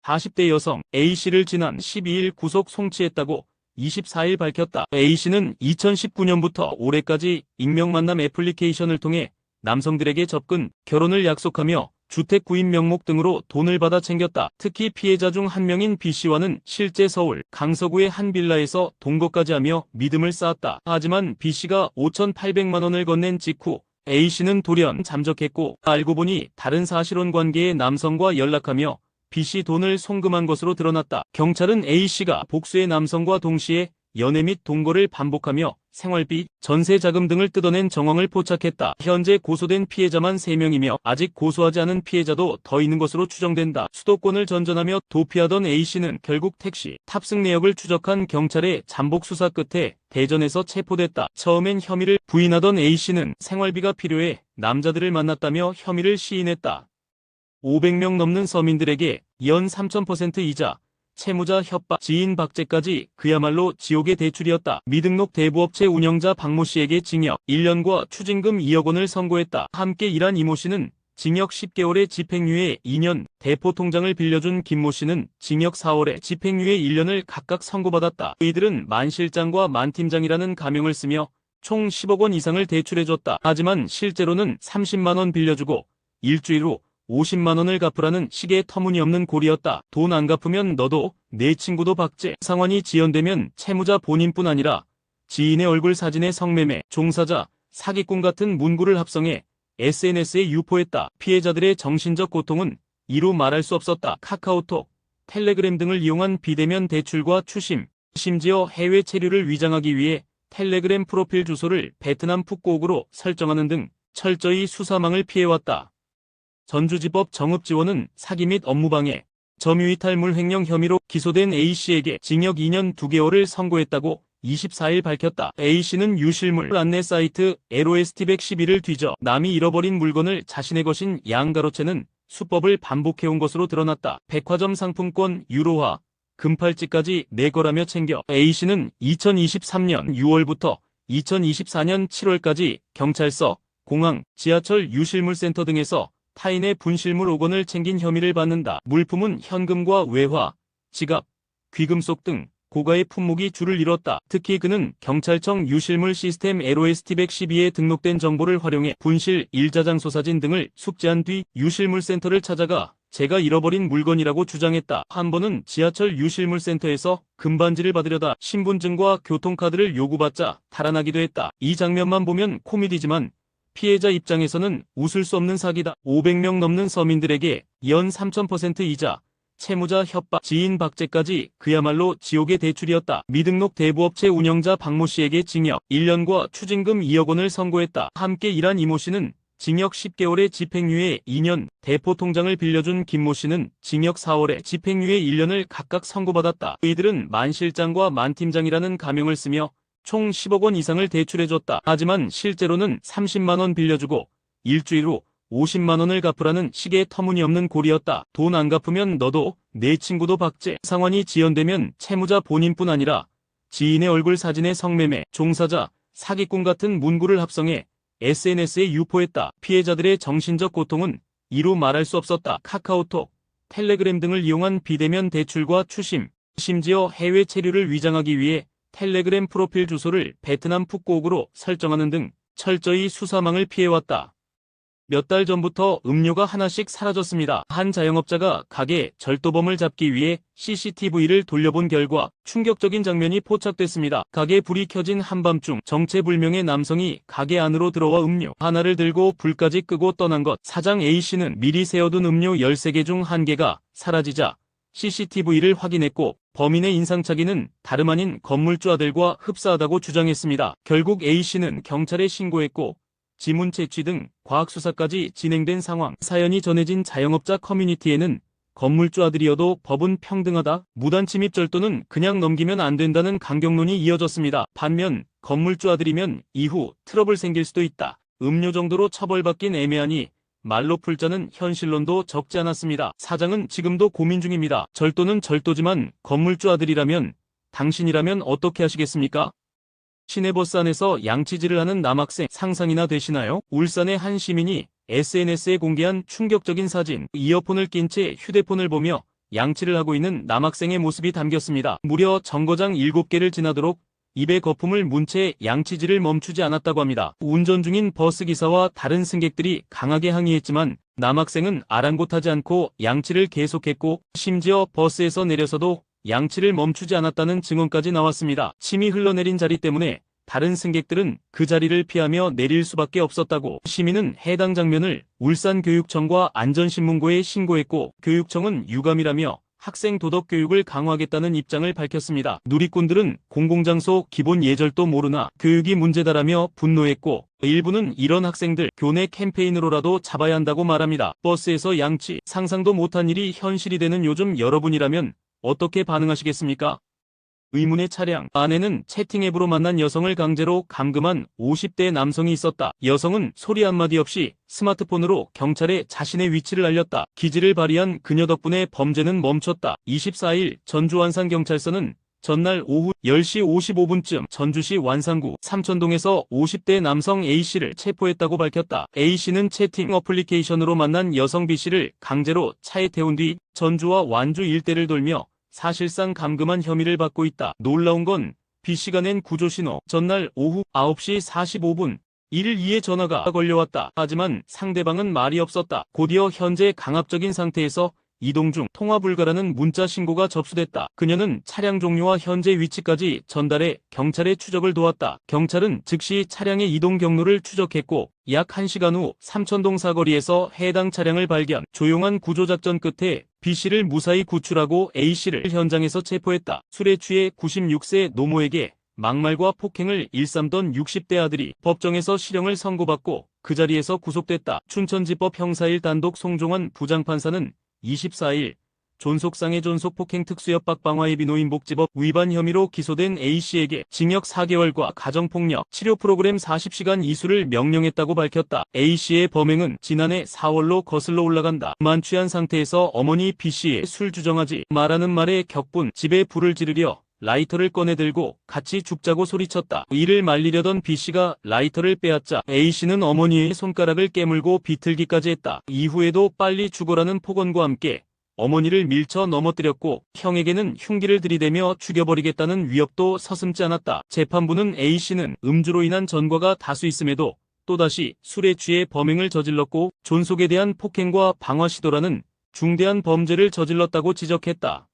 40대 여성 A씨를 지난 12일 구속 송치했다고 24일 밝혔다. A씨는 2019년부터 올해까지 익명만남 애플리케이션을 통해 남성들에게 접근, 결혼을 약속하며 주택 구입 명목 등으로 돈을 받아 챙겼다. 특히 피해자 중 한 명인 B씨와는 실제 서울 강서구의 한 빌라에서 동거까지 하며 믿음을 쌓았다. 하지만 B씨가 5,800만 원을 건넨 직후 A씨는 돌연 잠적했고, 알고 보니 다른 사실혼 관계의 남성과 연락하며 B씨 돈을 송금한 것으로 드러났다. 경찰은 A씨가 복수의 남성과 동시에 연애 및 동거를 반복하며 생활비, 전세 자금 등을 뜯어낸 정황을 포착했다. 현재 고소된 피해자만 3명이며 아직 고소하지 않은 피해자도 더 있는 것으로 추정된다. 수도권을 전전하며 도피하던 A씨는 결국 택시 탑승 내역을 추적한 경찰의 잠복 수사 끝에 대전에서 체포됐다. 처음엔 혐의를 부인하던 A씨는 생활비가 필요해 남자들을 만났다며 혐의를 시인했다. 500명 넘는 서민들에게 연 3,000% 이자, 채무자 협박, 지인 박제까지 그야말로 지옥의 대출이었다. 미등록 대부업체 운영자 박모 씨에게 징역 1년과 추징금 2억 원을 선고했다. 함께 일한 이모 씨는 징역 10개월에 집행유예 2년, 대포 통장을 빌려준 김모 씨는 징역 4월에 집행유예 1년을 각각 선고받았다. 이들은 만 실장과 만 팀장이라는 가명을 쓰며 총 10억 원 이상을 대출해줬다. 하지만 실제로는 30만 원 빌려주고 일주일 후 50만 원을 갚으라는 식의 터무니없는 고리였다. 돈 안 갚으면 너도 내 친구도 박제. 상환이 지연되면 채무자 본인뿐 아니라 지인의 얼굴 사진의 성매매, 종사자, 사기꾼 같은 문구를 합성해 SNS에 유포했다. 피해자들의 정신적 고통은 이루 말할 수 없었다. 카카오톡, 텔레그램 등을 이용한 비대면 대출과 추심, 심지어 해외 체류를 위장하기 위해 텔레그램 프로필 주소를 베트남 푸꾸옥으로 설정하는 등 철저히 수사망을 피해왔다. 전주지법 정읍지원은 사기 및 업무방해, 점유이탈물 횡령 혐의로 기소된 A씨에게 징역 2년 2개월을 선고했다고 24일 밝혔다. A씨는 유실물 안내 사이트 LOST111을 뒤져 남이 잃어버린 물건을 자신의 것인 양가로채는 수법을 반복해온 것으로 드러났다. 백화점 상품권 유로화, 금팔찌까지 내 거라며 챙겨 A씨는 2023년 6월부터 2024년 7월까지 경찰서, 공항, 지하철 유실물센터 등에서 타인의 분실물 5억 원을 챙긴 혐의를 받는다. 물품은 현금과 외화, 지갑, 귀금속 등 고가의 품목이 줄을 이뤘다. 특히 그는 경찰청 유실물 시스템 LOST112에 등록된 정보를 활용해 분실 일자장소 사진 등을 숙지한 뒤 유실물센터를 찾아가 제가 잃어버린 물건이라고 주장했다. 한 번은 지하철 유실물센터에서 금반지를 받으려다 신분증과 교통카드를 요구받자 달아나기도 했다. 이 장면만 보면 코미디지만 피해자 입장에서는 웃을 수 없는 사기다. 500명 넘는 서민들에게 연 3,000% 이자, 채무자 협박, 지인 박제까지 그야말로 지옥의 대출이었다. 미등록 대부업체 운영자 박모 씨에게 징역 1년과 추징금 2억 원을 선고했다. 함께 일한 이모 씨는 징역 10개월에 집행유예 2년, 대포 통장을 빌려준 김모 씨는 징역 4월에 집행유예 1년을 각각 선고받았다. 이들은 만 실장과 만 팀장이라는 가명을 쓰며 총 10억 원 이상을 대출해줬다. 하지만 실제로는 30만 원 빌려주고 일주일 후 50만 원을 갚으라는 식의 터무니없는 고리였다. 돈 안 갚으면 너도 내 친구도 박제. 상환이 지연되면 채무자 본인뿐 아니라 지인의 얼굴 사진의 성매매, 종사자, 사기꾼 같은 문구를 합성해 SNS에 유포했다. 피해자들의 정신적 고통은 이루 말할 수 없었다. 카카오톡, 텔레그램 등을 이용한 비대면 대출과 추심, 심지어 해외 체류를 위장하기 위해 텔레그램 프로필 주소를 베트남 푸꾸옥으로 설정하는 등 철저히 수사망을 피해왔다. 몇 달 전부터 음료가 하나씩 사라졌습니다. 한 자영업자가 가게 절도범을 잡기 위해 CCTV를 돌려본 결과 충격적인 장면이 포착됐습니다. 가게 불이 켜진 한밤중 정체불명의 남성이 가게 안으로 들어와 음료 하나를 들고 불까지 끄고 떠난 것. 사장 A씨는 미리 세워둔 음료 13개 중 1개가 사라지자 CCTV를 확인했고 범인의 인상착의는 다름 아닌 건물주 아들과 흡사하다고 주장했습니다. 결국 A씨는 경찰에 신고했고 지문 채취 등 과학수사까지 진행된 상황. 사연이 전해진 자영업자 커뮤니티에는 건물주 아들이어도 법은 평등하다, 무단침입 절도는 그냥 넘기면 안 된다는 강경론이 이어졌습니다. 반면 건물주 아들이면 이후 트러블 생길 수도 있다, 음료 정도로 처벌받긴 애매하니 말로 풀자는 현실론도 적지 않았습니다. 사장은 지금도 고민 중입니다. 절도는 절도지만 건물주 아들이라면 당신이라면 어떻게 하시겠습니까? 시내버스 안에서 양치질을 하는 남학생 상상이나 되시나요? 울산의 한 시민이 SNS에 공개한 충격적인 사진. 이어폰을 낀 채 휴대폰을 보며 양치를 하고 있는 남학생의 모습이 담겼습니다. 무려 정거장 7개를 지나도록 입에 거품을 문 채 양치질을 멈추지 않았다고 합니다. 운전 중인 버스기사와 다른 승객들이 강하게 항의했지만 남학생은 아랑곳하지 않고 양치를 계속했고 심지어 버스에서 내려서도 양치를 멈추지 않았다는 증언까지 나왔습니다. 침이 흘러내린 자리 때문에 다른 승객들은 그 자리를 피하며 내릴 수밖에 없었다고 시민은 해당 장면을 울산교육청과 안전신문고에 신고했고 교육청은 유감이라며 학생 도덕 교육을 강화하겠다는 입장을 밝혔습니다. 누리꾼들은 공공장소 기본 예절도 모르나 교육이 문제다라며 분노했고 일부는 이런 학생들 교내 캠페인으로라도 잡아야 한다고 말합니다. 버스에서 양치, 상상도 못한 일이 현실이 되는 요즘 여러분이라면 어떻게 반응하시겠습니까? 의문의 차량 안에는 채팅앱으로 만난 여성을 강제로 감금한 50대 남성이 있었다. 여성은 소리 한마디 없이 스마트폰으로 경찰에 자신의 위치를 알렸다. 기지를 발휘한 그녀 덕분에 범죄는 멈췄다. 24일 전주 완산경찰서는 전날 오후 10시 55분쯤 전주시 완산구 삼천동에서 50대 남성 A씨를 체포했다고 밝혔다. A씨는 채팅 어플리케이션으로 만난 여성 B씨를 강제로 차에 태운 뒤 전주와 완주 일대를 돌며 사실상 감금한 혐의를 받고 있다. 놀라운 건 B씨가 낸 구조신호. 전날 오후 9시 45분 112에 전화가 걸려왔다. 하지만 상대방은 말이 없었다. 곧이어 현재 강압적인 상태에서 이동 중 통화 불가라는 문자 신고가 접수됐다. 그녀는 차량 종류와 현재 위치까지 전달해 경찰의 추적을 도왔다. 경찰은 즉시 차량의 이동 경로를 추적했고 약 1시간 후 삼천동 사거리에서 해당 차량을 발견. 조용한 구조작전 끝에 B씨를 무사히 구출하고 A씨를 현장에서 체포했다. 술에 취해 96세 노모에게 막말과 폭행을 일삼던 60대 아들이 법정에서 실형을 선고받고 그 자리에서 구속됐다. 춘천지법 형사1 단독 송종환 부장판사는 24일 존속상해 존속폭행 특수협박 방화예비 노인복지법 위반 혐의로 기소된 A씨에게 징역 4개월과 가정폭력 치료 프로그램 40시간 이수를 명령했다고 밝혔다. A씨의 범행은 지난해 4월로 거슬러 올라간다. 만취한 상태에서 어머니 B씨의 술 주정하지 말하는 말에 격분, 집에 불을 지르려 라이터를 꺼내 들고 같이 죽자고 소리쳤다. 이를 말리려던 B씨가 라이터를 빼앗자 A씨는 어머니의 손가락을 깨물고 비틀기까지 했다. 이후에도 빨리 죽어라는 폭언과 함께 어머니를 밀쳐 넘어뜨렸고 형에게는 흉기를 들이대며 죽여버리겠다는 위협도 서슴지 않았다. 재판부는 A씨는 음주로 인한 전과가 다수 있음에도 또다시 술에 취해 범행을 저질렀고 존속에 대한 폭행과 방화 시도라는 중대한 범죄를 저질렀다고 지적했다.